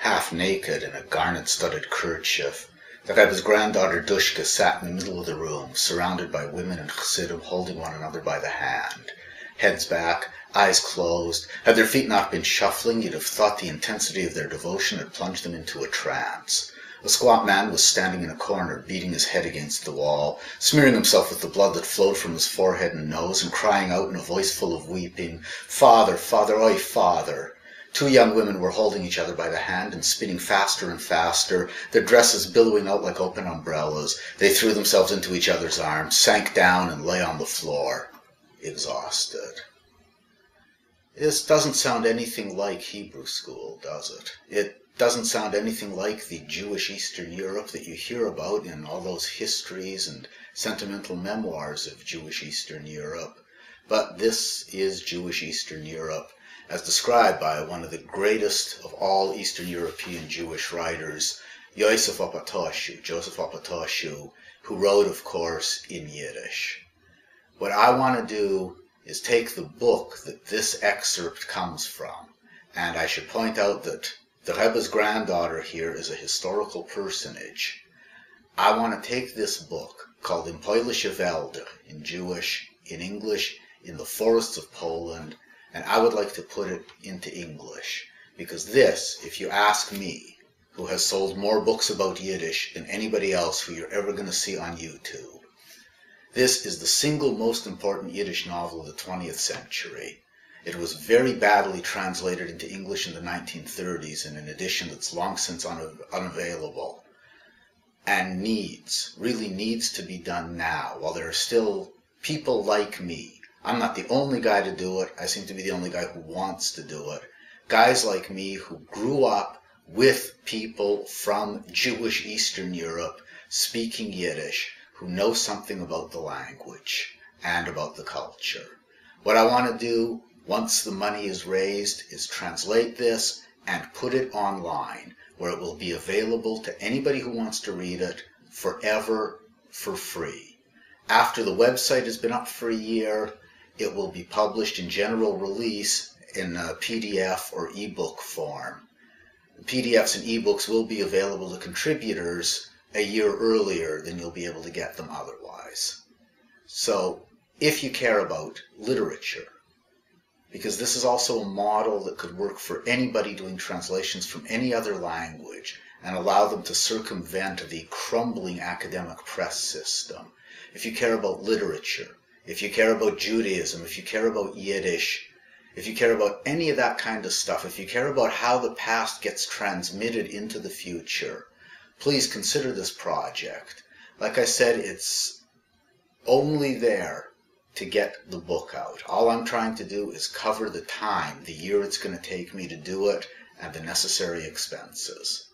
Half naked in a garnet-studded kerchief, the Rebbe's granddaughter Dushka sat in the middle of the room, surrounded by women and chassidim holding one another by the hand. Heads back, eyes closed. Had their feet not been shuffling, you'd have thought the intensity of their devotion had plunged them into a trance. A squat man was standing in a corner, beating his head against the wall, smearing himself with the blood that flowed from his forehead and nose, and crying out in a voice full of weeping, "Father, Father, oi, Father!" Two young women were holding each other by the hand and spinning faster and faster, their dresses billowing out like open umbrellas. They threw themselves into each other's arms, sank down, and lay on the floor, exhausted. This doesn't sound anything like Hebrew school, does it? It doesn't sound anything like the Jewish Eastern Europe that you hear about in all those histories and sentimental memoirs of Jewish Eastern Europe. But this is Jewish Eastern Europe, as described by one of the greatest of all Eastern European Jewish writers, Joseph Opatoshu, who wrote, of course, in Yiddish. What I want to do is take the book that this excerpt comes from, and I should point out that the Rebbe's granddaughter here is a historical personage. I want to take this book, called In Polische Wälder, in Jewish, in English, In the Forests of Poland, and I would like to put it into English, because this, if you ask me, who has sold more books about Yiddish than anybody else who you're ever going to see on YouTube, this is the single most important Yiddish novel of the 20th century. It was very badly translated into English in the 1930s in an edition that's long since unavailable, and really needs to be done now, while there are still people like me. I'm not the only guy to do it. I seem to be the only guy who wants to do it. Guys like me who grew up with people from Jewish Eastern Europe speaking Yiddish, who know something about the language and about the culture. What I want to do, once the money is raised, is translate this and put it online, where it will be available to anybody who wants to read it forever for free. After the website has been up for a year, it will be published in general release in a PDF or ebook form. PDFs and ebooks will be available to contributors a year earlier than you'll be able to get them otherwise. So, if you care about literature, because this is also a model that could work for anybody doing translations from any other language and allow them to circumvent the crumbling academic press system. If you care about literature, if you care about Judaism, if you care about Yiddish, if you care about any of that kind of stuff, if you care about how the past gets transmitted into the future, please consider this project. Like I said, it's only there to get the book out. All I'm trying to do is cover the time, the year it's going to take me to do it, and the necessary expenses.